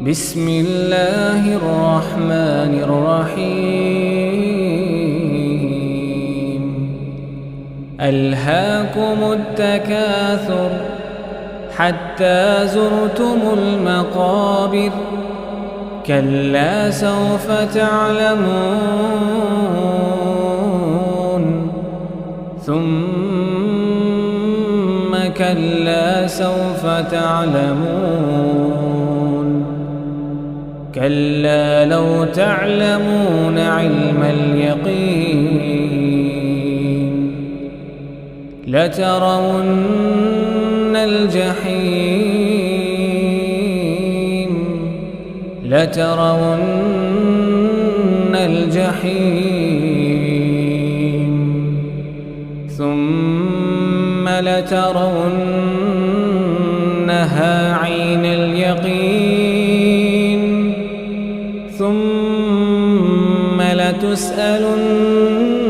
بسم الله الرحمن الرحيم ألهاكم التكاثر حتى زرتم المقابر كلا سوف تعلمون ثم كلا سوف تعلمون كلا لو تعلمون علم اليقين لترون الجحيم ثم لترونها عين اليقين ثم لتسألن